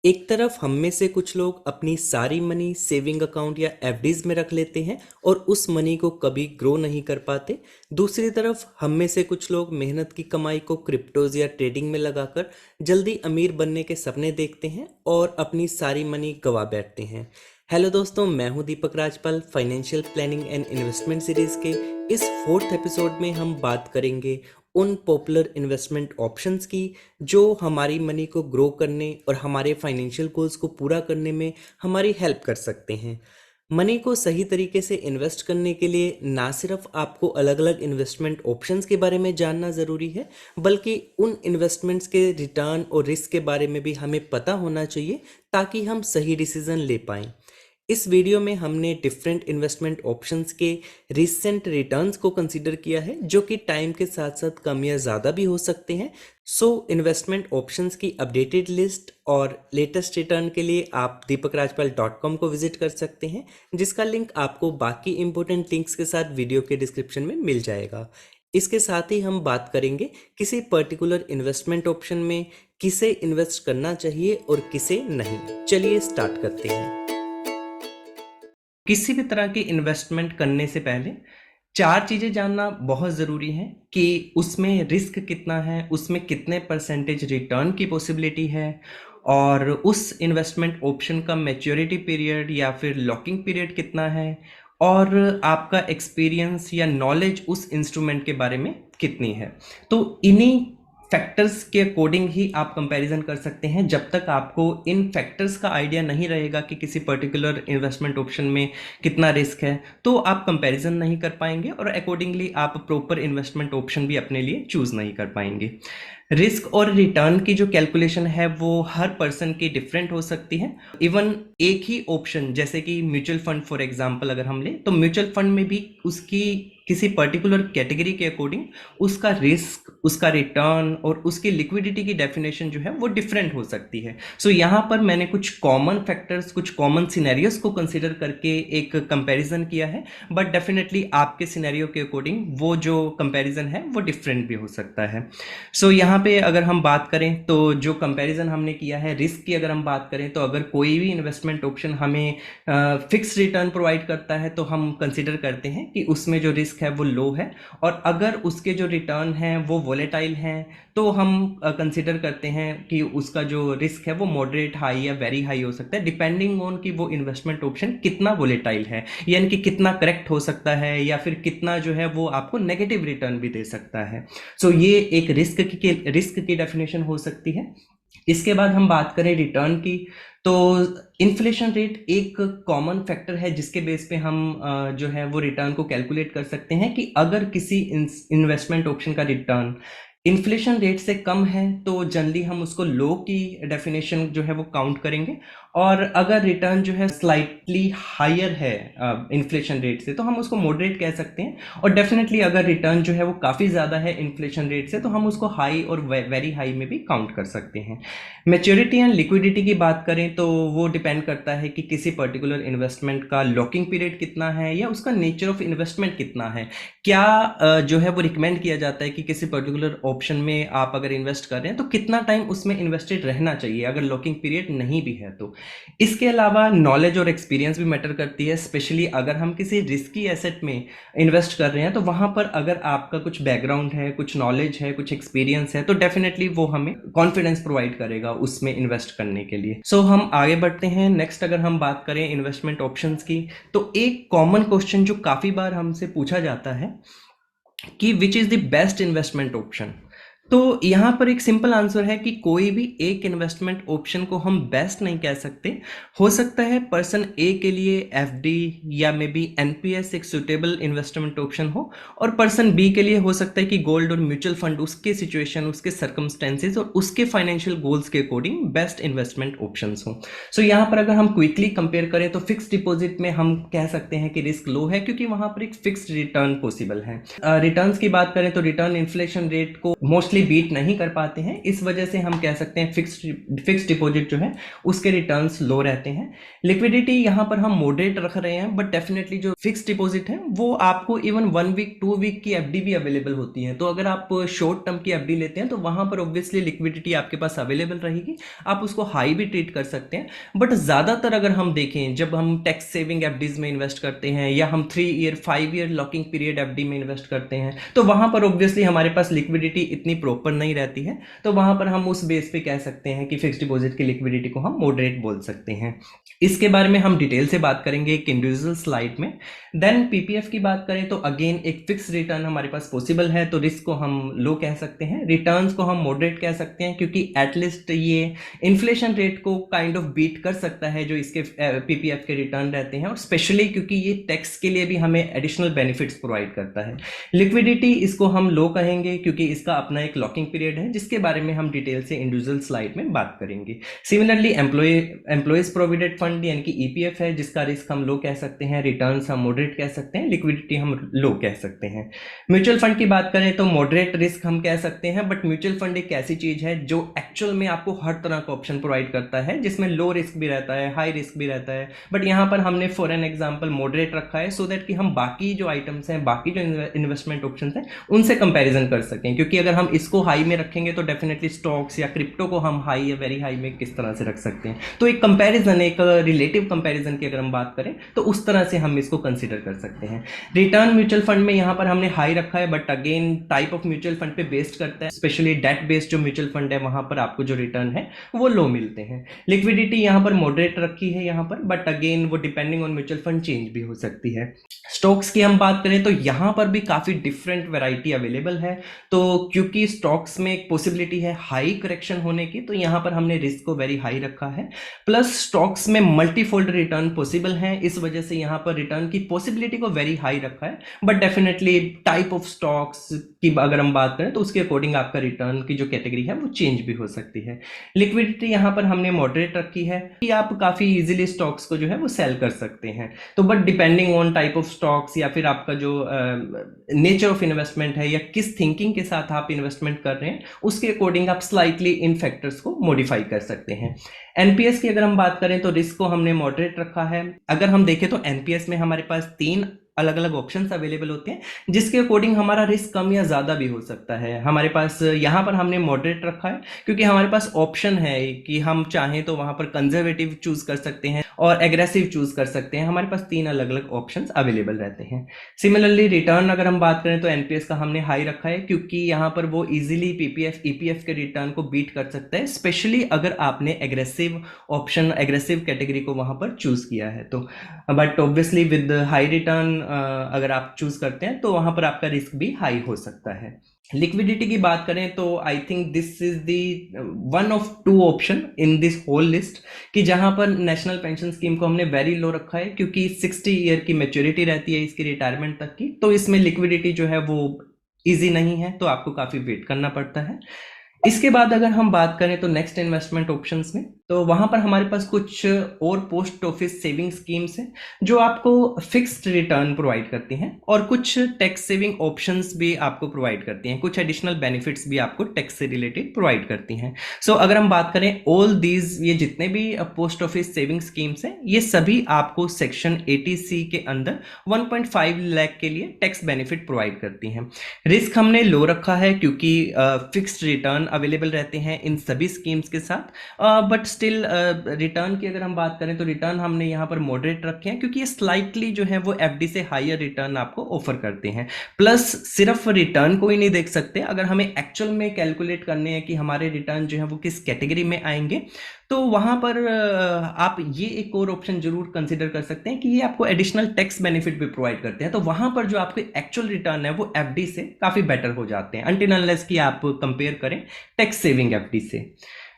एक तरफ हम में से कुछ लोग अपनी सारी मनी सेविंग अकाउंट या एफडीज में रख लेते हैं और उस मनी को कभी ग्रो नहीं कर पाते। दूसरी तरफ हम में से कुछ लोग मेहनत की कमाई को क्रिप्टोज या ट्रेडिंग में लगाकर जल्दी अमीर बनने के सपने देखते हैं और अपनी सारी मनी गंवा बैठते हैं। हेलो दोस्तों, मैं हूं Deepak Rajpal. Financial planning and investment series के इस फोर्थ एपिसोड में हम बात करेंगे उन पॉपुलर इन्वेस्टमेंट ऑप्शंस की जो हमारी मनी को ग्रो करने और हमारे फाइनेंशियल गोल्स को पूरा करने में हमारी हेल्प कर सकते हैं। मनी को सही तरीके से इन्वेस्ट करने के लिए ना सिर्फ आपको अलग अलग इन्वेस्टमेंट ऑप्शंस के बारे में जानना ज़रूरी है, बल्कि उन इन्वेस्टमेंट्स के रिटर्न और रिस्क के बारे में भी हमें पता होना चाहिए ताकि हम सही डिसीजन ले पाएं। इस वीडियो में हमने डिफरेंट इन्वेस्टमेंट ऑप्शंस के रिसेंट रिटर्न्स को कंसीडर किया है, जो कि टाइम के साथ साथ कम या ज़्यादा भी हो सकते हैं। इन्वेस्टमेंट ऑप्शंस की अपडेटेड लिस्ट और लेटेस्ट रिटर्न के लिए आप deepakrajpal.com को विजिट कर सकते हैं, जिसका लिंक आपको बाकी इंपॉर्टेंट लिंक्स के साथ वीडियो के डिस्क्रिप्शन में मिल जाएगा। इसके साथ ही हम बात करेंगे किसी पर्टिकुलर इन्वेस्टमेंट ऑप्शन में किसे इन्वेस्ट करना चाहिए और किसे नहीं। चलिए स्टार्ट करते हैं। किसी भी तरह की इन्वेस्टमेंट करने से पहले चार चीज़ें जानना बहुत ज़रूरी है कि उसमें रिस्क कितना है, उसमें कितने परसेंटेज रिटर्न की पॉसिबिलिटी है, और उस इन्वेस्टमेंट ऑप्शन का मैच्योरिटी पीरियड या फिर लॉकिंग पीरियड कितना है, और आपका एक्सपीरियंस या नॉलेज उस इंस्ट्रूमेंट के बारे में कितनी है। तो इन्हीं फैक्टर्स के अकॉर्डिंग ही आप कंपैरिजन कर सकते हैं। जब तक आपको इन फैक्टर्स का आइडिया नहीं रहेगा कि किसी पर्टिकुलर इन्वेस्टमेंट ऑप्शन में कितना रिस्क है, तो आप कंपैरिजन नहीं कर पाएंगे और अकॉर्डिंगली आप प्रॉपर इन्वेस्टमेंट ऑप्शन भी अपने लिए चूज नहीं कर पाएंगे। रिस्क और रिटर्न की जो कैलकुलेशन है वो हर पर्सन की डिफरेंट हो सकती है। इवन एक ही ऑप्शन जैसे कि म्यूचुअल फंड फॉर एग्जांपल अगर हम लें, तो म्यूचुअल फंड में भी उसकी किसी पर्टिकुलर कैटेगरी के अकॉर्डिंग उसका रिस्क, उसका रिटर्न और उसकी लिक्विडिटी की डेफिनेशन जो है वो डिफरेंट हो सकती है। यहाँ पर मैंने कुछ कॉमन फैक्टर्स, कुछ कॉमन सिनेरियोस को कंसिडर करके एक कंपैरिजन किया है, बट डेफिनेटली आपके सिनेरियो के अकॉर्डिंग वो जो कंपैरिजन है वो डिफरेंट भी हो सकता है। यहाँ पे अगर हम बात करें तो जो कंपैरिजन हमने किया है रिस्क की, अगर हम बात करें तो अगर कोई भी इन्वेस्टमेंट ऑप्शन हमें फिक्स रिटर्न प्रोवाइड करता है तो हम कंसिडर करते हैं कि उसमें जो रिस्क है वो लो है, और अगर उसके जो रिटर्न हैं वो वोलेटाइल हैं तो हम कंसिडर करते हैं कि उसका जो रिस्क है वो मॉडरेट हाई या वेरी हाई हो सकता है, डिपेंडिंग ऑन कि वो इन्वेस्टमेंट ऑप्शन कितना वोलेटाइल है, यानी कि कितना करेक्ट हो सकता है या फिर कितना जो है वो आपको नेगेटिव रिटर्न भी दे सकता है। ये एक रिस्क की डेफिनेशन हो सकती है। इसके बाद हम बात करें रिटर्न की, तो इन्फ्लेशन रेट एक कॉमन फैक्टर है जिसके बेस पे हम जो है वो रिटर्न को कैलकुलेट कर सकते हैं कि अगर किसी इन्वेस्टमेंट ऑप्शन का रिटर्न इन्फ्लेशन रेट से कम है तो जनरली हम उसको लो की डेफिनेशन जो है वो काउंट करेंगे, और अगर रिटर्न जो है स्लाइटली हायर है इन्फ्लेशन रेट से तो हम उसको मॉडरेट कह सकते हैं, और डेफिनेटली अगर रिटर्न जो है वो काफ़ी ज़्यादा है इन्फ्लेशन रेट से तो हम उसको हाई और वेरी हाई में भी काउंट कर सकते हैं। मैच्योरिटी एंड लिक्विडिटी की बात करें तो वो डिपेंड करता है कि किसी पर्टिकुलर इन्वेस्टमेंट का लॉकिंग पीरियड कितना है या उसका नेचर ऑफ इन्वेस्टमेंट कितना है। क्या जो है वो रिकमेंड किया जाता है कि किसी पर्टिकुलर ऑप्शन में आप अगर इन्वेस्ट कर रहे हैं तो कितना टाइम उसमें इन्वेस्टेड रहना चाहिए अगर लॉकिंग पीरियड नहीं भी है तो। इसके अलावा नॉलेज और एक्सपीरियंस भी मैटर करती है, स्पेशली अगर हम किसी रिस्की एसेट में इन्वेस्ट कर रहे हैं तो वहां पर अगर आपका कुछ बैकग्राउंड है, कुछ नॉलेज है, कुछ एक्सपीरियंस है तो डेफिनेटली वो हमें कॉन्फिडेंस प्रोवाइड करेगा उसमें इन्वेस्ट करने के लिए। हम आगे बढ़ते हैं। नेक्स्ट अगर हम बात करें इन्वेस्टमेंट ऑप्शंस की, तो एक कॉमन क्वेश्चन जो काफी बार हमसे पूछा जाता है कि which is the best investment option. तो यहाँ पर एक सिंपल आंसर है कि कोई भी एक इन्वेस्टमेंट ऑप्शन को हम बेस्ट नहीं कह सकते। हो सकता है पर्सन ए के लिए एफडी या मे बी एनपीएस एक सुटेबल इन्वेस्टमेंट ऑप्शन हो, और पर्सन बी के लिए हो सकता है कि गोल्ड और म्यूचुअल फंड उसके सिचुएशन, उसके सर्कमस्टेंसेज और उसके फाइनेंशियल गोल्स के अकॉर्डिंग बेस्ट इन्वेस्टमेंट ऑप्शन हो। यहाँ पर अगर हम क्विकली कंपेयर करें तो फिक्स डिपॉजिट में हम कह सकते हैं कि रिस्क लो है क्योंकि वहां पर एक फिक्स्ड रिटर्न पॉसिबल है। रिटर्न्स की बात करें तो रिटर्न इन्फ्लेशन रेट को मोस्टली मोस्टली बीट नहीं कर पाते हैं, इस वजह से हम कह सकते हैं फिक्स्ड डिपॉजिट जो है उसके रिटर्न्स लो रहते हैं। लिक्विडिटी यहाँ पर हम मॉडरेट रख रहे हैं, बट डेफिनेटली जो फिक्स्ड डिपॉजिट है वो आपको इवन 1 वीक 2 वीक की एफडी भी अवेलेबल होती है। तो अगर आप शॉर्ट टर्म की एफडी लेते हैं तो वहां पर ऑब्वियसली लिक्विडिटी आपके पास अवेलेबल रहेगी, आप उसको हाई भी ट्रीट कर सकते हैं। बट ज़्यादातर अगर हम देखें, जब हम टैक्स सेविंग एफडीज में इन्वेस्ट करते हैं या हम 3 year 5 year locking period FD में इन्वेस्ट करते हैं, तो वहां पर ऑब्वियसली हमारे पास लिक्विडिटी इतनी प्रॉपर नहीं रहती है। तो वहां पर हम उस बेस पे कह सकते हैं कि फिक्स्ड डिपॉजिट की लिक्विडिटी को हम मॉडरेट बोल सकते हैं। इसके बारे में हम डिटेल से बात करेंगे एक इंडिविजुअल स्लाइड में। देन पीपीएफ की बात करें तो अगेन एक फिक्स रिटर्न हमारे पास पॉसिबल है, तो रिस्क को हम लो कह सकते हैं, रिटर्न्स को हम मॉडरेट कह सकते हैं, क्योंकि एटलीस्ट ये इन्फ्लेशन रेट को काइंड ऑफ बीट कर सकता है जो इसके पीपीएफ के रिटर्न रहते हैं, और स्पेशली क्योंकि ये टैक्स के लिए भी हमें एडिशनल बेनिफिट्स प्रोवाइड करता है। लिक्विडिटी इसको हम लो कहेंगे क्योंकि इसका अपना एक लॉकिंग पीरियड है, जिसके बारे में हम डिटेल से इंडिविजुअल स्लाइड में बात करेंगे। सिमिलरली एम्प्लॉयज प्रोविडेंट फंड यानी कि ईपीएफ है, जिसका रिस्क हम लो कह सकते हैं, रिटर्न्स हम मॉडरेट कह सकते हैं, लिक्विडिटी हम लो कह सकते हैं। म्यूचुअल फंड की बात करें तो मॉडरेट रिस्क हम कह सकते हैं, बट म्यूचुअल फंड एक ऐसी चीज है जो एक्चुअल में आपको हर तरह का ऑप्शन प्रोवाइड करता है, जिसमें लो रिस्क भी रहता है, हाई रिस्क भी रहता है। बट यहाँ पर हमने फॉर एन एग्जाम्पल मॉडरेट रखा है, सो दैट कि हम बाकी जो आइटम्स हैं, बाकी जो इन्वेस्टमेंट ऑप्शन हैं, उनसे कंपेरिजन कर सकें। क्योंकि अगर हम इसको हाई में रखेंगे तो डेफिनेटली स्टॉक्स या क्रिप्टो को हम हाई या वेरी हाई में किस तरह से रख सकते हैं। तो एक कंपैरिजन, एक रिलेटिव कंपैरिजन की अगर हम बात करें तो उस तरह से हम इसको कंसीडर कर सकते हैं। रिटर्न म्यूचुअल फंड में यहाँ पर हमने हाई रखा है, but again type of mutual fund पे बेस्ड करता है, स्पेशली डेट बेस्ड जो म्यूचुअल फंड है वहां पर आपको जो रिटर्न है वो लो मिलते हैं। लिक्विडिटी यहाँ पर मॉडरेट रखी है यहाँ पर, बट अगेन वो depending on mutual fund change भी हो सकती है। स्टॉक्स की हम बात करें तो यहाँ पर भी काफी डिफरेंट वैरायटी अवेलेबल है। तो क्योंकि स्टॉक्स में एक पॉसिबिलिटी है हाई करेक्शन होने की, तो यहाँ पर हमने रिस्क को वेरी हाई रखा है। प्लस स्टॉक्स में मल्टीफोल्ड रिटर्न पॉसिबल है, इस वजह से यहाँ पर रिटर्न की पॉसिबिलिटी को वेरी हाई रखा है। But definitely type of stocks की अगर हम बात करें तो उसके अकॉर्डिंग आपका रिटर्न की जो कैटेगरी है वो चेंज भी हो सकती है। लिक्विडिटी यहाँ पर हमने मॉडरेट रखी है कि आप काफी इजीली स्टॉक्स को जो है वो सेल कर सकते हैं। तो but depending on type of stocks या फिर आपका जो नेचर ऑफ इन्वेस्टमेंट है या किस थिंकिंग के साथ आप इन्वेस्टमेंट कर रहे हैं, उसके अकॉर्डिंग आप स्लाइटली इन फैक्टर्स को मॉडिफाई कर सकते हैं। एनपीएस की अगर हम बात करें तो रिस्क को हमने मॉडरेट रखा है। अगर हम देखें तो एनपीएस में हमारे पास 3 अलग अलग ऑप्शंस अवेलेबल होते हैं, जिसके अकॉर्डिंग हमारा रिस्क कम या ज़्यादा भी हो सकता है। हमारे पास यहाँ पर हमने मॉडरेट रखा है क्योंकि हमारे पास ऑप्शन है कि हम चाहें तो वहाँ पर कंजर्वेटिव चूज कर सकते हैं और एग्रेसिव चूज कर सकते हैं। हमारे पास 3 अलग अलग ऑप्शंस अवेलेबल रहते हैं। सिमिलरली रिटर्न अगर हम बात करें तो एनपीएस का हमने हाई रखा है क्योंकि यहाँ पर वो इजीली पीपीएफ ईपीएफ के रिटर्न को बीट कर सकता है, स्पेशली अगर आपने एग्रेसिव ऑप्शन, एग्रेसिव कैटेगरी को वहाँ पर चूज किया है तो। But obviously with high return अगर आप चूज करते हैं तो वहां पर आपका रिस्क भी हाई हो सकता है। लिक्विडिटी की बात करें तो I think this is the one of 2 option in this whole list कि जहां पर नेशनल पेंशन स्कीम को हमने वेरी लो रखा है क्योंकि 60 ईयर की मैच्योरिटी रहती है इसकी रिटायरमेंट तक की, तो इसमें लिक्विडिटी जो है वो इजी नहीं है, तो आपको काफी वेट करना पड़ता है। इसके बाद अगर हम बात करें तो नेक्स्ट इन्वेस्टमेंट ऑप्शंस में, तो वहां पर हमारे पास कुछ और पोस्ट ऑफिस सेविंग स्कीम्स हैं जो आपको फिक्स्ड रिटर्न प्रोवाइड करती हैं और कुछ टैक्स सेविंग ऑप्शंस भी आपको प्रोवाइड करती हैं, कुछ एडिशनल बेनिफिट्स भी आपको टैक्स से रिलेटेड प्रोवाइड करती हैं। सो अगर हम बात करें ऑल दीज, ये जितने भी पोस्ट ऑफिस सेविंग स्कीम्स हैं ये सभी आपको सेक्शन 80C के अंदर 1.5 लाख के लिए टैक्स बेनिफिट प्रोवाइड करती हैं। रिस्क हमने लो रखा है क्योंकि फिक्स्ड रिटर्न अवेलेबल रहते हैं इन सभी स्कीम्स के साथ, बट स्टिल रिटर्न की अगर हम बात करें तो रिटर्न हमने यहाँ पर मॉडरेट रखे हैं क्योंकि ये स्लाइटली जो है वो एफडी से हायर रिटर्न आपको ऑफर करते हैं। प्लस सिर्फ रिटर्न को ही नहीं देख सकते, अगर हमें एक्चुअल में कैलकुलेट करने हैं कि हमारे रिटर्न जो है वो किस कैटेगरी में आएंगे, तो वहां पर आप ये एक और ऑप्शन जरूर कंसिडर कर सकते हैं कि ये आपको एडिशनल टैक्स बेनिफिट भी प्रोवाइड करते हैं। तो वहां पर जो आपके एक्चुअल रिटर्न है वो एफडी से काफी बेटर हो जाते हैं, अनटिल अनलेस कि आप कंपेयर करें टैक्स सेविंग एफडी से।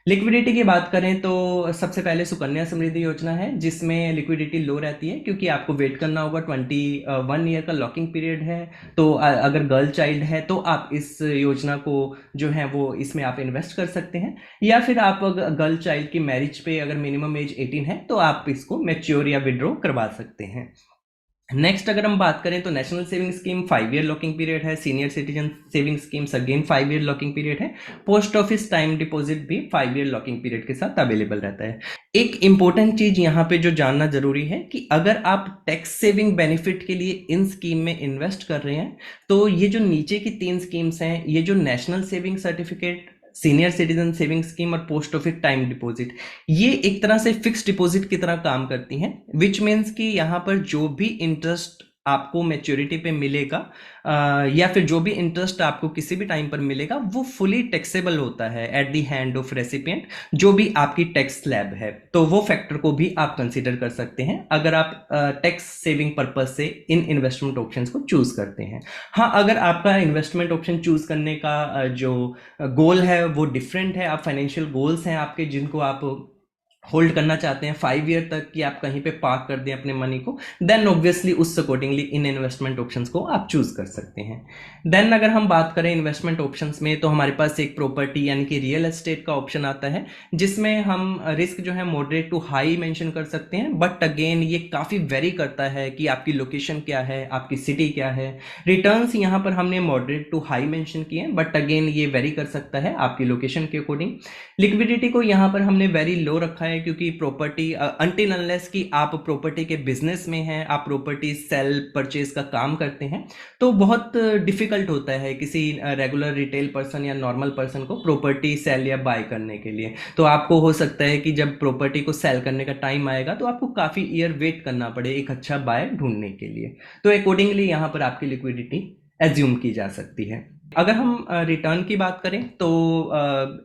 लिक्विडिटी की बात करें तो सबसे पहले सुकन्या समृद्धि योजना है जिसमें लिक्विडिटी लो रहती है क्योंकि आपको वेट करना होगा, 21 ईयर का लॉकिंग पीरियड है। तो अगर गर्ल चाइल्ड है तो आप इस योजना को जो है वो इसमें आप इन्वेस्ट कर सकते हैं, या फिर आप गर्ल चाइल्ड की मैरिज पे अगर मिनिमम एज 18 है तो आप इसको मैच्योर या विड्रॉ करवा सकते हैं। नेक्स्ट अगर हम बात करें तो national saving scheme 5 year locking period है, senior citizen saving schemes again 5 year locking period है, पोस्ट ऑफिस टाइम डिपॉजिट भी 5 ईयर लॉकिंग पीरियड के साथ अवेलेबल रहता है। एक इंपॉर्टेंट चीज यहाँ पे जो जानना जरूरी है कि अगर आप टैक्स सेविंग बेनिफिट के लिए इन स्कीम में इन्वेस्ट कर रहे हैं तो ये जो नीचे की 3 स्कीम्स हैं, ये जो national saving certificate, senior citizen saving scheme और पोस्ट ऑफिस टाइम डिपॉजिट, ये एक तरह से फिक्स डिपॉजिट की तरह काम करती हैं, विच मीन्स कि यहाँ पर जो भी इंटरेस्ट आपको मैच्योरिटी पे मिलेगा या फिर जो भी इंटरेस्ट आपको किसी भी टाइम पर मिलेगा वो फुली टैक्सेबल होता है at the hand of recipient, जो भी आपकी टैक्स स्लैब है। तो वो फैक्टर को भी आप कंसीडर कर सकते हैं अगर आप टैक्स सेविंग पर्पज से इन इन्वेस्टमेंट ऑप्शंस को चूज करते हैं। हाँ, अगर आपका इन्वेस्टमेंट ऑप्शन चूज करने का जो गोल है वो डिफरेंट है, आप फाइनेंशियल गोल्स हैं आपके जिनको आप होल्ड करना चाहते हैं 5 ईयर तक कि आप कहीं पे पार्क कर दें अपने मनी को, देन ऑब्वियसली उस अकॉर्डिंगली इन इन्वेस्टमेंट ऑप्शंस को आप चूज कर सकते हैं। देन अगर हम बात करें इन्वेस्टमेंट ऑप्शंस में तो हमारे पास एक प्रॉपर्टी यानी कि रियल एस्टेट का ऑप्शन आता है, जिसमें हम रिस्क जो है मॉडरेट टू हाई मेंशन कर सकते हैं, बट अगेन ये काफ़ी वेरी करता है कि आपकी लोकेशन क्या है, आपकी सिटी क्या है। रिटर्न्स यहाँ पर हमने मॉडरेट टू हाई मेंशन किए हैं, बट अगेन ये वेरी कर सकता है आपकी लोकेशन के अकॉर्डिंग। लिक्विडिटी को यहाँ पर हमने वेरी लो रखा है क्योंकि प्रॉपर्टी अनटिल अनलेस कि आप प्रॉपर्टी के बिजनेस में हैं, आप प्रॉपर्टी सेल परचेज का काम करते हैं, तो बहुत डिफिकल्ट होता है किसी रेगुलर रिटेल पर्सन या नॉर्मल पर्सन को प्रॉपर्टी सेल या बाय करने के लिए। तो आपको हो सकता है कि जब प्रॉपर्टी को सेल करने का टाइम आएगा तो आपको काफ़ी ईयर वेट करना पड़े एक अच्छा बाय ढूंढने के लिए। तो अकॉर्डिंगली यहाँ पर आपकी लिक्विडिटी एज्यूम की जा सकती है। अगर हम रिटर्न की बात करें तो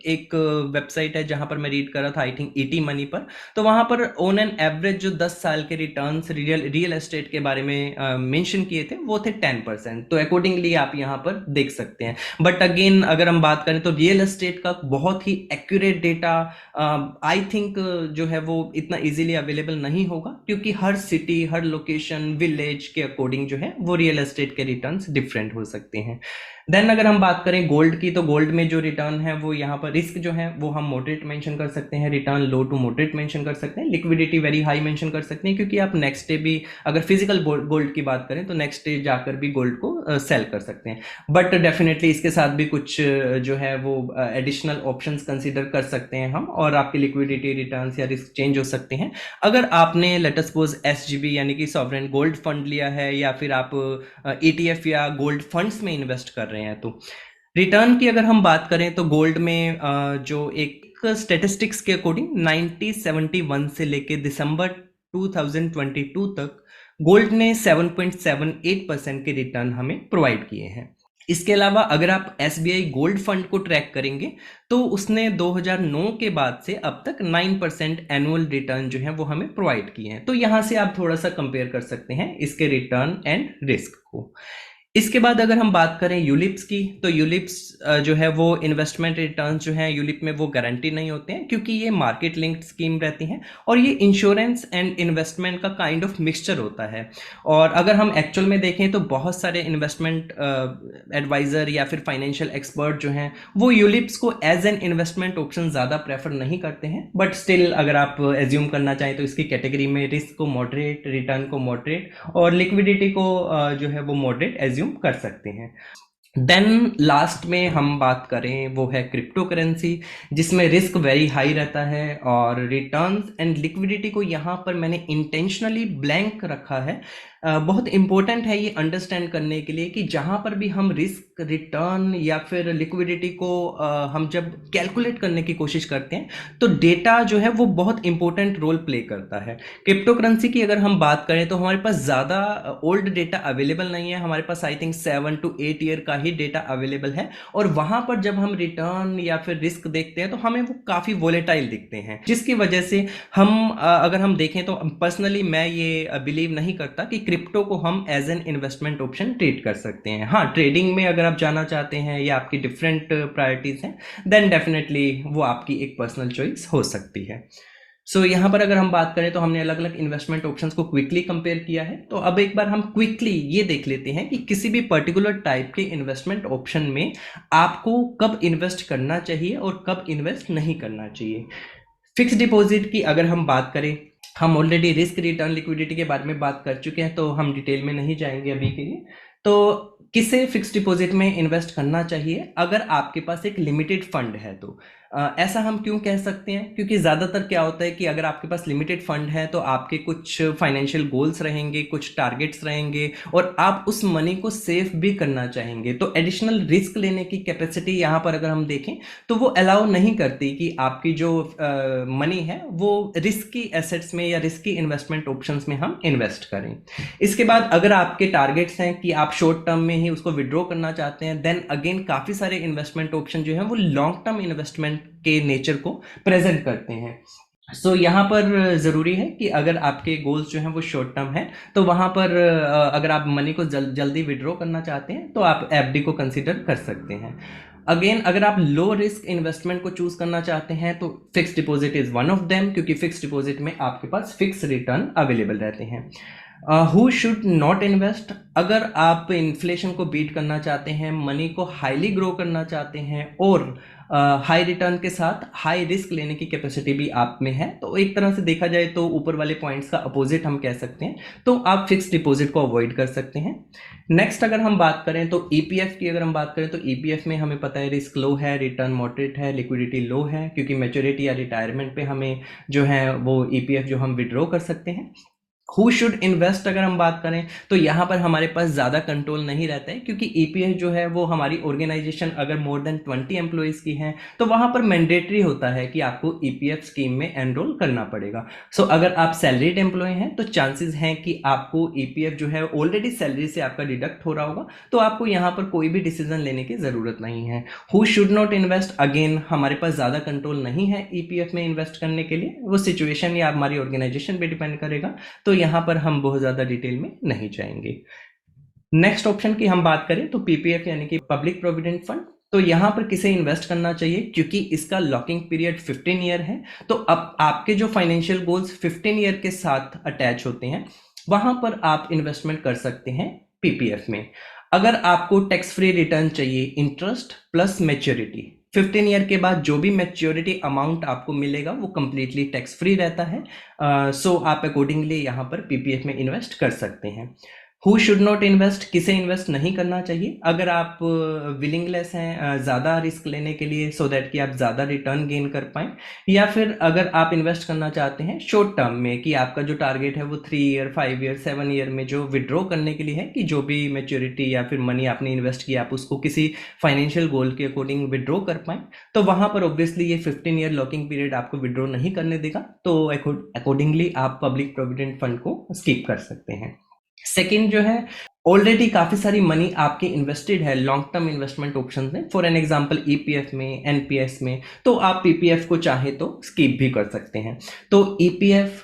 एक वेबसाइट है जहां पर मैं रीड कर रहा था, आई थिंक ईटी मनी पर, तो वहां पर ऑन एन एवरेज जो 10 साल के रिटर्न्स रियल एस्टेट के बारे में मेंशन किए थे वो थे 10%। तो अकॉर्डिंगली आप यहां पर देख सकते हैं। बट अगेन अगर हम बात करें तो रियल एस्टेट का बहुत ही एक्यूरेट डेटा आई थिंक जो है वो इतना इजीली अवेलेबल नहीं होगा, क्योंकि हर सिटी, हर लोकेशन, विलेज के अकॉर्डिंग जो है वो रियल एस्टेट के रिटर्न्स डिफरेंट हो सकते हैं। देन अगर हम बात करें गोल्ड की तो गोल्ड में जो रिटर्न है वो यहाँ पर रिस्क जो है वो हम मॉडरेट मेंशन कर सकते हैं, return low to moderate mention कर सकते हैं, लिक्विडिटी वेरी हाई मेंशन कर सकते हैं, क्योंकि आप नेक्स्ट डे भी अगर फिजिकल गोल्ड की बात करें तो नेक्स्ट डे जाकर भी गोल्ड को सेल कर सकते हैं। बट डेफिनेटली इसके साथ भी कुछ जो है वो एडिशनल ऑप्शंस कंसिडर कर सकते हैं हम, और आपकी लिक्विडिटी, रिटर्न्स या रिस्क चेंज हो सकते हैं। अगर आपने लेट अस सपोज एसजीबी यानी कि सॉवरेन गोल्ड फंड लिया है या फिर आप ईटीएफ या गोल्ड फंड्स में इन्वेस्ट कर रहे हैं, तो रिटर्न की अगर हम बात करें तो गोल्ड में जो एक स्टेटिस्टिक्स के अकॉर्डिंग 1971 से लेके दिसंबर 2022 तक गोल्ड ने 7.78% के रिटर्न हमें प्रोवाइड किए हैं। इसके अलावा अगर आप एसबीआई गोल्ड फंड को ट्रैक करेंगे तो उसने 2009 के बाद से अब तक 9% एनुअल रिटर्न जो है वो हमें प्रोवाइड किए हैं। तो यहां से आप थोड़ा सा कंपेयर कर सकते हैं इसके रिटर्न एंड रिस्क को। इसके बाद अगर हम बात करें यूलिप्स की, तो यूलिप्स जो है वो इन्वेस्टमेंट रिटर्न जो है यूलिप में वो गारंटी नहीं होते हैं, क्योंकि ये मार्केट लिंक्ड स्कीम रहती हैं और ये इंश्योरेंस एंड इन्वेस्टमेंट का काइंड ऑफ मिक्सचर होता है। और अगर हम एक्चुअल में देखें तो बहुत सारे इन्वेस्टमेंट एडवाइजर या फिर फाइनेंशियल एक्सपर्ट जो हैं वो यूलिप्स को एज एन इन्वेस्टमेंट ऑप्शन ज़्यादा प्रेफर नहीं करते हैं, बट स्टिल अगर आप एज्यूम करना चाहें तो इसकी कैटेगरी में रिस्क को मॉडरेट, रिटर्न को मॉडरेट और लिक्विडिटी को जो है वो मॉडरेट एज्यूम कर सकते हैं। देन लास्ट में हम बात करें वो है क्रिप्टो करेंसी, जिसमें रिस्क वेरी हाई रहता है और रिटर्न्स एंड लिक्विडिटी को यहाँ पर मैंने इंटेंशनली ब्लैंक रखा है। बहुत इंपॉर्टेंट है ये अंडरस्टैंड करने के लिए कि जहाँ पर भी हम रिस्क, रिटर्न या फिर लिक्विडिटी को हम जब कैलकुलेट करने की कोशिश करते हैं तो डेटा जो है वो बहुत इंपॉर्टेंट रोल प्ले करता है। क्रिप्टो करेंसी की अगर हम बात करें तो हमारे पास ज़्यादा ओल्ड डेटा अवेलेबल नहीं है, हमारे पास आई थिंक 7 to 8 ईयर का ही डेटा अवेलेबल है, और वहाँ पर जब हम रिटर्न या फिर रिस्क देखते हैं तो हमें वो काफ़ी वोलेटाइल दिखते हैं, जिसकी वजह से हम अगर हम देखें तो पर्सनली मैं ये बिलीव नहीं करता कि क्रिप्टो को हम as an investment option treat कर सकते हैं। हाँ, ट्रेडिंग में अगर आप जाना चाहते हैं या आपकी डिफरेंट प्रायोरिटीज़ हैं देन डेफिनेटली वो आपकी एक पर्सनल चॉइस हो सकती है। सो यहाँ पर अगर हम बात करें तो हमने अलग अलग इन्वेस्टमेंट ऑप्शंस को क्विकली कंपेयर किया है। तो अब एक बार हम क्विकली ये देख लेते हैं कि किसी भी पर्टिकुलर टाइप के इन्वेस्टमेंट ऑप्शन में आपको कब इन्वेस्ट करना चाहिए और कब इन्वेस्ट नहीं करना चाहिए। फिक्स डिपॉजिट की अगर हम बात करें हम ऑलरेडी रिस्क रिटर्न लिक्विडिटी के बारे में बात कर चुके हैं, तो हम डिटेल में नहीं जाएंगे अभी के लिए। तो किसे फिक्स डिपॉजिट में इन्वेस्ट करना चाहिए अगर आपके पास एक लिमिटेड फंड है तो। ऐसा हम क्यों कह सकते हैं, क्योंकि ज़्यादातर क्या होता है कि अगर आपके पास लिमिटेड फंड है तो आपके कुछ फाइनेंशियल गोल्स रहेंगे, कुछ टारगेट्स रहेंगे, और आप उस मनी को सेव भी करना चाहेंगे। तो एडिशनल रिस्क लेने की कैपेसिटी यहाँ पर अगर हम देखें तो वो अलाउ नहीं करती कि आपकी जो मनी है वो रिस्की एसेट्स में या रिस्की इन्वेस्टमेंट ऑप्शंस में हम इन्वेस्ट करें। इसके बाद अगर आपके टारगेट्स हैं कि आप शॉर्ट टर्म में ही उसको विड्रॉ करना चाहते हैं, देन अगेन काफ़ी सारे इन्वेस्टमेंट ऑप्शन जो है वो लॉन्ग टर्म इन्वेस्टमेंट के नेचर को प्रेजेंट करते हैं। सो यहाँ पर ज़रूरी है कि अगर आपके गोल्स जो हैं वो शॉर्ट टर्म है, तो वहाँ पर अगर आप मनी को जल्दी विड्रॉ करना चाहते हैं तो आप एफडी को कंसिडर कर सकते हैं। अगेन अगर आप लो रिस्क इन्वेस्टमेंट को चूज करना चाहते हैं तो fix deposit is one of them, क्योंकि फिक्स डिपॉजिट में आपके पास फिक्स रिटर्न अवेलेबल रहते हैं। हु शुड नॉट इन्वेस्ट, अगर आप इन्फ्लेशन को बीट करना चाहते हैं, मनी को हाईली ग्रो करना चाहते हैं, और हाई रिटर्न के साथ हाई रिस्क लेने की कैपेसिटी भी आप में है, तो एक तरह से देखा जाए तो ऊपर वाले पॉइंट्स का अपोजिट हम कह सकते हैं, तो आप फिक्स डिपॉजिट को अवॉइड कर सकते हैं। नेक्स्ट अगर हम बात करें तो ईपीएफ की, अगर हम बात करें तो ईपीएफ में हमें पता है रिस्क लो है, रिटर्न मॉडरेट है, लिक्विडिटी लो है, क्योंकि मैच्योरिटी या रिटायरमेंट पे हमें जो है वो ईपीएफ जो हम विड्रॉ कर सकते हैं। हु शुड इन्वेस्ट अगर हम बात करें तो यहाँ पर हमारे पास ज़्यादा कंट्रोल नहीं रहता है, क्योंकि ईपीएफ जो है वो हमारी ऑर्गेनाइजेशन अगर मोर देन 20 एम्प्लॉयज़ की है तो वहाँ पर मैंडेटरी होता है कि आपको ईपीएफ स्कीम में एनरोल करना पड़ेगा। सो अगर आप सैलरीड एम्प्लॉय हैं तो चांसेस हैं कि आपको ईपीएफ जो है ऑलरेडी सैलरी से आपका डिडक्ट हो रहा होगा, तो आपको यहाँ पर कोई भी डिसीजन लेने की ज़रूरत नहीं है। Who should not invest, again हमारे पास ज़्यादा कंट्रोल नहीं है ईपीएफ में इन्वेस्ट करने के लिए, वो सिचुएशन या हमारी ऑर्गेनाइजेशन पे डिपेंड करेगा, तो यहाँ पर हम बहुत ज़्यादा डिटेल में नहीं जाएंगे। नेक्स्ट ऑप्शन की हम बात करें तो पीपीएफ यानी कि पब्लिक प्रोविडेंट फंड, तो यहाँ पर किसे इन्वेस्ट करना चाहिए, क्योंकि इसका लॉकिंग पीरियड 15 ईयर है, तो अब आपके जो फाइनेंशियल गोल्स 15 ईयर के साथ अटैच होते हैं वहां पर आप इन्वेस्टमेंट कर सकते हैं पीपीएफ में। अगर आपको टैक्स फ्री रिटर्न चाहिए, इंटरेस्ट प्लस मैच्योरिटी, 15 ईयर के बाद जो भी मैच्योरिटी अमाउंट आपको मिलेगा वो कंप्लीटली टैक्स फ्री रहता है। सो आप अकॉर्डिंगली यहाँ पर पीपीएफ में इन्वेस्ट कर सकते हैं। हु शुड नॉट इन्वेस्ट, किसे इन्वेस्ट नहीं करना चाहिए, अगर आप विलिंगलेस हैं ज़्यादा रिस्क लेने के लिए, सो दैट कि आप ज़्यादा रिटर्न गेन कर पाएँ, या फिर अगर आप इन्वेस्ट करना चाहते हैं शॉर्ट टर्म में कि आपका जो टारगेट है वो 3 ईयर 5 ईयर 7 ईयर में जो विड्रॉ करने के लिए है, कि जो भी मैच्योरिटी या फिर मनी आपने इन्वेस्ट किया आप उसको किसी फाइनेंशियल गोल के अकॉर्डिंग विड्रॉ कर पाएँ, तो वहाँ पर ऑब्वियसली ये 15 ईयर लॉकिंग पीरियड आपको विड्रॉ नहीं करने देगा, तो अकॉर्डिंगली आप पब्लिक प्रोविडेंट फंड को स्किप कर सकते हैं। सेकेंड जो है, ऑलरेडी काफी सारी मनी आपके इन्वेस्टेड है लॉन्ग टर्म इन्वेस्टमेंट ऑप्शन में, फॉर एन एग्जांपल ईपीएफ में, एनपीएस में, तो आप पीपीएफ को चाहे तो स्किप भी कर सकते हैं। तो ईपीएफ,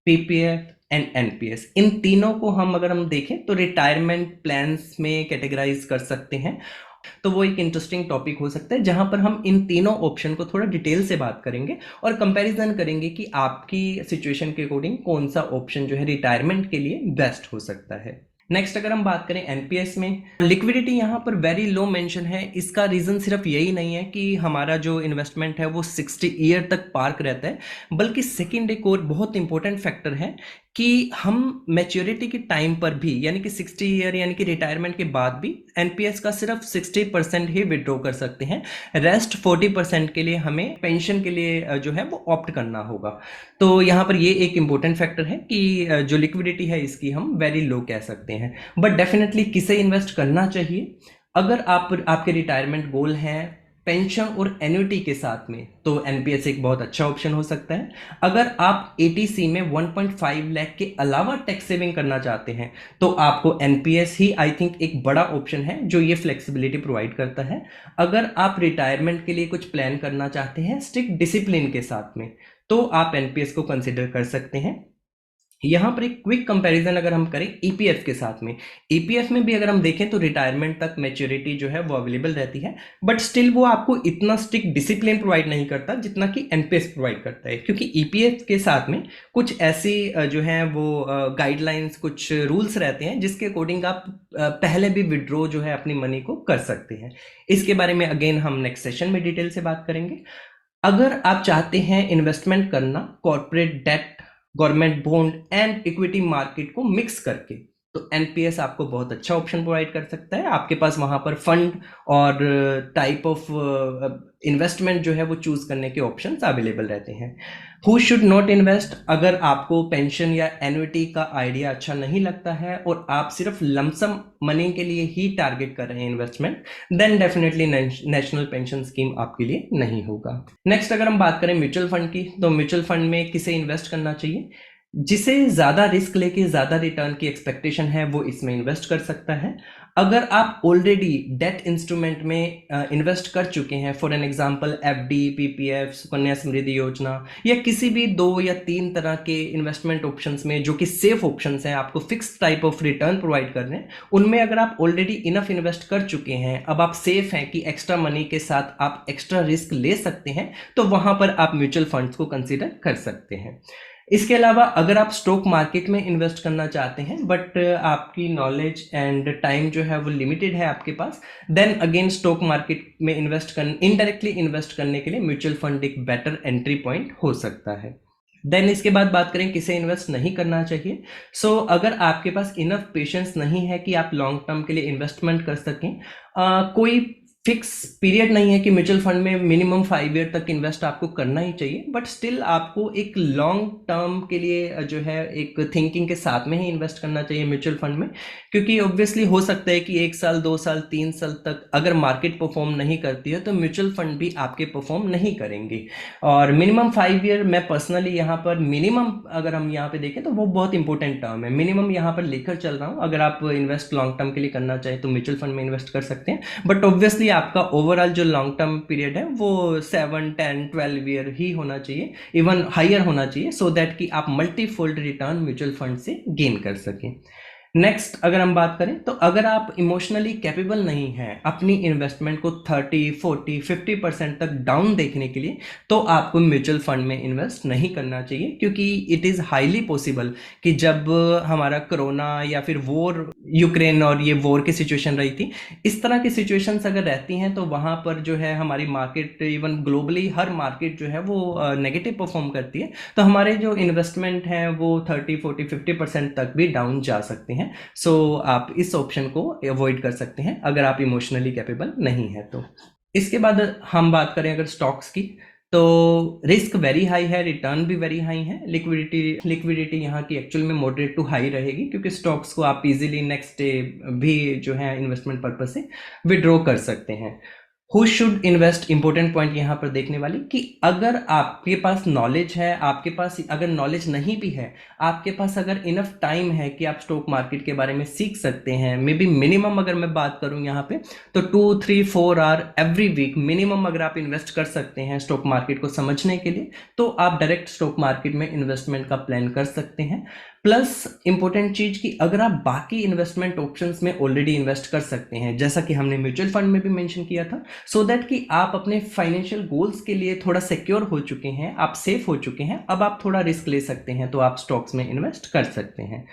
पीपीएफ एंड एनपीएस, इन तीनों को अगर हम देखें तो रिटायरमेंट प्लान्स में कैटेगराइज कर सकते हैं। तो वो एक इंटरेस्टिंग टॉपिक हो सकता है जहां पर हम इन तीनों ऑप्शन को थोड़ा डिटेल से बात करेंगे और कंपैरिजन करेंगे कि आपकी सिचुएशन के अकॉर्डिंग कौन सा ऑप्शन जो है रिटायरमेंट के लिए बेस्ट हो सकता है। नेक्स्ट अगर हम बात करें एनपीएस में, लिक्विडिटी यहाँ पर वेरी लो मेंशन है। इसका रीजन सिर्फ यही नहीं है कि हमारा जो इन्वेस्टमेंट है वो 60 ईयर तक पार्क रहता है, बल्कि सेकंड एक और बहुत इंपॉर्टेंट फैक्टर है कि हम मैच्योरिटी के टाइम पर भी, यानी कि 60 ईयर यानी कि रिटायरमेंट के बाद भी एनपीएस का सिर्फ 60% ही विड्रॉ कर सकते हैं। रेस्ट 40% के लिए हमें पेंशन के लिए जो है वो ऑप्ट करना होगा। तो यहाँ पर ये एक इंपॉर्टेंट फैक्टर है कि जो लिक्विडिटी है इसकी हम वेरी लो कह सकते हैं। बट डेफिनेटली किसे इन्वेस्ट करना चाहिए, अगर आपके रिटायरमेंट गोल हैं पेंशन और एन्युटी के साथ में, तो एनपीएस एक बहुत अच्छा ऑप्शन हो सकता है। अगर आप एटीसी में 1.5 लाख के अलावा टैक्स सेविंग करना चाहते हैं तो आपको एनपीएस ही आई थिंक एक बड़ा ऑप्शन है जो ये फ्लेक्सिबिलिटी प्रोवाइड करता है। अगर आप रिटायरमेंट के लिए कुछ प्लान करना चाहते हैं स्ट्रिक्ट डिसिप्लिन के साथ में, तो आप एनपीएस को कंसिडर कर सकते हैं। यहाँ पर एक क्विक कंपैरिजन अगर हम करें ईपीएफ के साथ में, ईपीएफ में भी अगर हम देखें तो रिटायरमेंट तक मैच्योरिटी जो है वो अवेलेबल रहती है, बट स्टिल वो आपको इतना स्ट्रिक्ट डिसिप्लिन प्रोवाइड नहीं करता जितना कि एनपीएस प्रोवाइड करता है, क्योंकि ईपीएफ के साथ में कुछ ऐसी जो है वो गाइडलाइंस, कुछ रूल्स रहते हैं जिसके अकॉर्डिंग आप पहले भी विड्रॉ जो है अपनी मनी को कर सकते हैं। इसके बारे में अगेन हम नेक्स्ट सेशन में डिटेल से बात करेंगे। अगर आप चाहते हैं इन्वेस्टमेंट करना corporate debt government bond and equity market को मिक्स करके। तो एनपीएस आपको बहुत अच्छा ऑप्शन प्रोवाइड कर सकता है। आपके पास वहां पर फंड और टाइप ऑफ इन्वेस्टमेंट जो है वो चूज करने के ऑप्शंस अवेलेबल रहते हैं। हु शुड नॉट इन्वेस्ट, अगर आपको पेंशन या एन्युटी का आइडिया अच्छा नहीं लगता है और आप सिर्फ लमसम मनी के लिए ही टारगेट कर रहे हैं investment, then definitely national pension scheme आपके लिए नहीं होगा। नेक्स्ट अगर हम बात करें म्यूचुअल फंड की, तो म्यूचुअल फंड में किसे इन्वेस्ट करना चाहिए? जिसे ज्यादा रिस्क लेके ज्यादा रिटर्न की एक्सपेक्टेशन है वो इसमें इन्वेस्ट कर सकता है। अगर आप ऑलरेडी डेट इंस्ट्रूमेंट में इन्वेस्ट कर चुके हैं, for an example FD, PPF, Sukanya Samriddhi Yojana या किसी भी 2 या 3 तरह के इन्वेस्टमेंट ऑप्शंस में जो कि सेफ ऑप्शंस हैं, आपको fix type of return provide कर रहे हैं, उनमें अगर आप ऑलरेडी इनफ इन्वेस्ट कर चुके हैं, अब आप सेफ हैं कि एक्स्ट्रा मनी के साथ आप एक्स्ट्रा रिस्क ले सकते हैं, तो वहां पर आप म्यूचुअल फंड्स को कंसिडर कर सकते हैं। इसके अलावा अगर आप स्टॉक मार्केट में इन्वेस्ट करना चाहते हैं बट आपकी नॉलेज एंड टाइम जो है वो लिमिटेड है आपके पास, देन अगेन स्टॉक मार्केट में इनडायरेक्टली इन्वेस्ट करने के लिए म्यूचुअल फंड एक बेटर एंट्री पॉइंट हो सकता है। देन इसके बाद बात करें किसे इन्वेस्ट नहीं करना चाहिए। अगर आपके पास इनफ पेशेंस नहीं है कि आप लॉन्ग टर्म के लिए इन्वेस्टमेंट कर सकें, कोई फिक्स पीरियड नहीं है कि म्यूचुअल फंड में मिनिमम 5 ईयर तक इन्वेस्ट आपको करना ही चाहिए, बट स्टिल आपको एक लॉन्ग टर्म के लिए जो है एक थिंकिंग के साथ में ही इन्वेस्ट करना चाहिए म्यूचुअल फंड में, क्योंकि ऑब्वियसली हो सकता है कि 1 साल 2 साल 3 साल तक अगर मार्केट परफॉर्म नहीं करती है तो म्यूचुअल फंड भी आपके परफॉर्म नहीं करेंगे। और मिनिमम 5 ईयर, मैं पर्सनली यहाँ पर मिनिमम अगर हम यहाँ पे देखें तो वो बहुत इंपॉर्टेंट टर्म है, मिनिमम यहाँ पर लेकर चल रहा हूँ। अगर आप इन्वेस्ट लॉन्ग टर्म के लिए करना चाहे तो म्यूचुअल फंड में इन्वेस्ट कर सकते हैं, बट ऑब्वियसली आपका ओवरऑल जो लॉन्ग टर्म पीरियड है वो 7, 10, 12 ईयर ही होना चाहिए, इवन हायर होना चाहिए, सो दैट कि आप मल्टीफोल्ड रिटर्न म्यूचुअल फंड से गेन कर सकें। नेक्स्ट अगर हम बात करें तो अगर आप इमोशनली कैपेबल नहीं हैं अपनी इन्वेस्टमेंट को 30, 40, 50% तक डाउन देखने के लिए, तो आपको म्यूचुअल फंड में इन्वेस्ट नहीं करना चाहिए, क्योंकि इट इज़ हाईली पॉसिबल कि जब हमारा कोरोना या फिर वॉर, यूक्रेन और ये वॉर की सिचुएशन रही थी, इस तरह की सिचुएशंस अगर रहती हैं तो वहाँ पर जो है हमारी मार्केट, इवन ग्लोबली हर मार्केट जो है वो नेगेटिव परफॉर्म करती है, तो हमारे जो इन्वेस्टमेंट हैं वो 30, 40, 50% तक भी डाउन जा सकते हैं। आप इस ऑप्शन को अवॉइड कर सकते हैं अगर आप इमोशनली कैपेबल नहीं है तो। इसके बाद हम बात करें अगर स्टॉक्स की, तो रिस्क वेरी हाई है, रिटर्न भी वेरी हाई है, लिक्विडिटी यहाँ की एक्चुअल में मॉडरेट टू हाई रहेगी, क्योंकि स्टॉक्स को आप इजीली नेक्स्ट डे भी जो है इन्वेस्टमेंट पर्पज से विड्रॉ कर सकते हैं। Who should invest, important point यहाँ पर देखने वाली कि अगर आपके पास नॉलेज है, आपके पास अगर नॉलेज नहीं भी है, आपके पास अगर इनफ टाइम है कि आप स्टॉक मार्केट के बारे में सीख सकते हैं, मे बी मिनिमम अगर मैं बात करूं यहाँ पे तो 2, 3, 4 आवर एवरी वीक मिनिमम अगर आप इन्वेस्ट कर सकते हैं स्टॉक मार्केट को समझने के लिए, तो आप डायरेक्ट स्टॉक मार्केट में इन्वेस्टमेंट का प्लान कर सकते हैं। प्लस इंपॉर्टेंट चीज कि अगर आप बाकी इन्वेस्टमेंट ऑप्शंस में ऑलरेडी इन्वेस्ट कर सकते हैं, जैसा कि हमने म्यूचुअल फंड में भी मेंशन किया था, सो दैट कि आप अपने फाइनेंशियल गोल्स के लिए थोड़ा सिक्योर हो चुके हैं, आप सेफ हो चुके हैं, अब आप थोड़ा रिस्क ले सकते हैं, तो आप स्टॉक्स में इन्वेस्ट कर सकते हैं।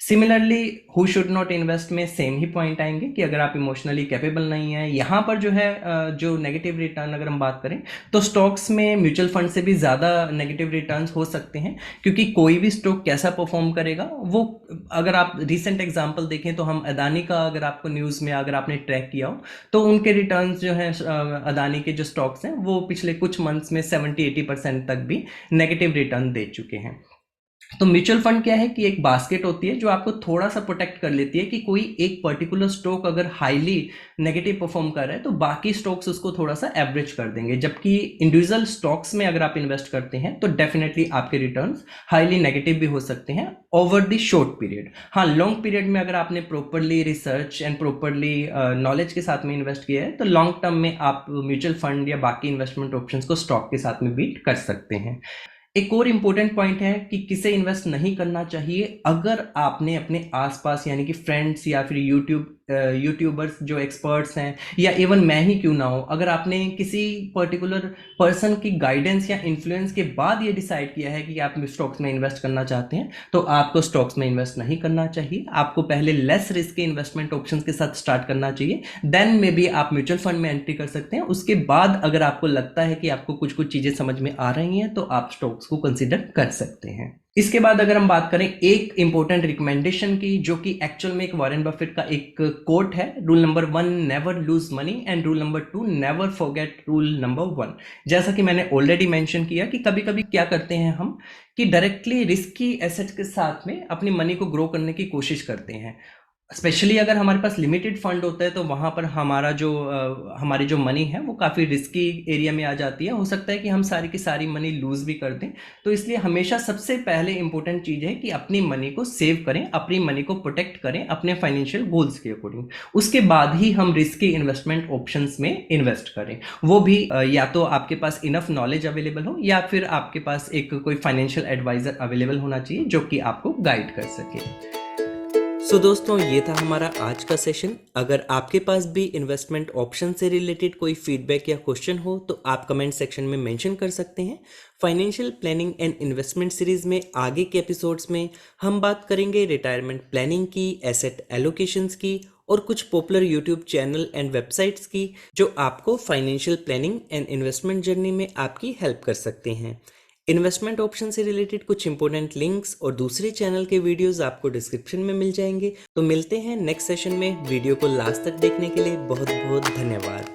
Similarly who should not invest में सेम ही पॉइंट आएंगे कि अगर आप इमोशनली कैपेबल नहीं है, यहाँ पर जो है जो नेगेटिव रिटर्न अगर हम बात करें तो स्टॉक्स में म्यूचुअल फंड से भी ज़्यादा नेगेटिव रिटर्न्स हो सकते हैं, क्योंकि कोई भी स्टॉक कैसा परफॉर्म करेगा वो, अगर आप रिसेंट एग्जांपल देखें तो हम अदानी का, अगर आपको न्यूज़ में अगर आपने ट्रैक किया हो तो उनके रिटर्न्स जो हैं, अदानी के जो स्टॉक्स हैं वो पिछले कुछ मंथ्स में 70-80% तक भी नेगेटिव रिटर्न दे चुके हैं। तो म्यूचुअल फंड क्या है कि एक बास्केट होती है जो आपको थोड़ा सा प्रोटेक्ट कर लेती है कि कोई एक पर्टिकुलर स्टॉक अगर हाईली नेगेटिव परफॉर्म कर रहा है तो बाकी स्टॉक्स उसको थोड़ा सा एवरेज कर देंगे, जबकि इंडिविजुअल स्टॉक्स में अगर आप इन्वेस्ट करते हैं तो डेफिनेटली आपके रिटर्न्स हाईली नेगेटिव भी हो सकते हैं ओवर द शॉर्ट पीरियड। हाँ, लॉन्ग पीरियड में अगर आपने properly research and properly knowledge के साथ में इन्वेस्ट किया है तो लॉन्ग टर्म में आप म्यूचुअल फंड या बाकी इन्वेस्टमेंट ऑप्शंस को स्टॉक के साथ में बीट कर सकते हैं। एक और इम्पोर्टेंट पॉइंट है कि किसे इन्वेस्ट नहीं करना चाहिए। अगर आपने अपने आसपास यानी कि फ्रेंड्स या फिर यूट्यूबर्स जो एक्सपर्ट्स हैं, या इवन मैं ही क्यों ना हो, अगर आपने किसी पर्टिकुलर पर्सन की गाइडेंस या इन्फ्लुएंस के बाद ये डिसाइड किया है कि आप स्टॉक्स में इन्वेस्ट करना चाहते हैं, तो आपको स्टॉक्स में इन्वेस्ट नहीं करना चाहिए। आपको पहले लेस रिस्क के इन्वेस्टमेंट ऑप्शंस के साथ स्टार्ट करना चाहिए, देन मे बी आप म्यूचुअल फंड में एंट्री कर सकते हैं। उसके बाद अगर आपको लगता है कि आपको कुछ कुछ चीज़ें समझ में आ रही हैं तो आप स्टॉक्स को कंसिडर कर सकते हैं। इसके बाद अगर हम बात करें एक इंपॉर्टेंट रिकमेंडेशन की, जो कि एक्चुअल में एक वॉरेन बफेट का एक कोट है, rule number 1 never lose money and rule number 2 never forget rule number 1। जैसा कि मैंने ऑलरेडी मेंशन किया कि कभी कभी क्या करते हैं हम कि डायरेक्टली रिस्की एसेट के साथ में अपनी मनी को ग्रो करने की कोशिश करते हैं। स्पेशली अगर हमारे पास लिमिटेड फंड होता है तो वहाँ पर हमारी जो मनी है वो काफ़ी रिस्की एरिया में आ जाती है। हो सकता है कि हम सारी की सारी मनी लूज़ भी कर दें। तो इसलिए हमेशा सबसे पहले इंपॉर्टेंट चीज़ है कि अपनी मनी को सेव करें, अपनी मनी को प्रोटेक्ट करें अपने फाइनेंशियल गोल्स के अकॉर्डिंग। उसके बाद ही हम रिस्की इन्वेस्टमेंट ऑप्शंस में इन्वेस्ट करें, वो भी या तो आपके पास इनफ नॉलेज अवेलेबल हो या फिर आपके पास एक कोई फाइनेंशियल एडवाइजर अवेलेबल होना चाहिए जो कि आपको गाइड कर सके। सो दोस्तों, ये था हमारा आज का सेशन। अगर आपके पास भी इन्वेस्टमेंट ऑप्शन से रिलेटेड कोई फीडबैक या क्वेश्चन हो तो आप कमेंट सेक्शन में मेंशन कर सकते हैं। Financial planning and investment series में आगे के एपिसोड्स में हम बात करेंगे रिटायरमेंट प्लानिंग की, एसेट एलोकेशंस की और कुछ popular YouTube channel and websites की जो आपको financial planning and investment journey में आपकी हेल्प कर सकते हैं। इन्वेस्टमेंट ऑप्शन से रिलेटेड कुछ इंपॉर्टेंट लिंक्स और दूसरे चैनल के वीडियोस आपको डिस्क्रिप्शन में मिल जाएंगे। तो मिलते हैं नेक्स्ट सेशन में। वीडियो को लास्ट तक देखने के लिए बहुत बहुत धन्यवाद।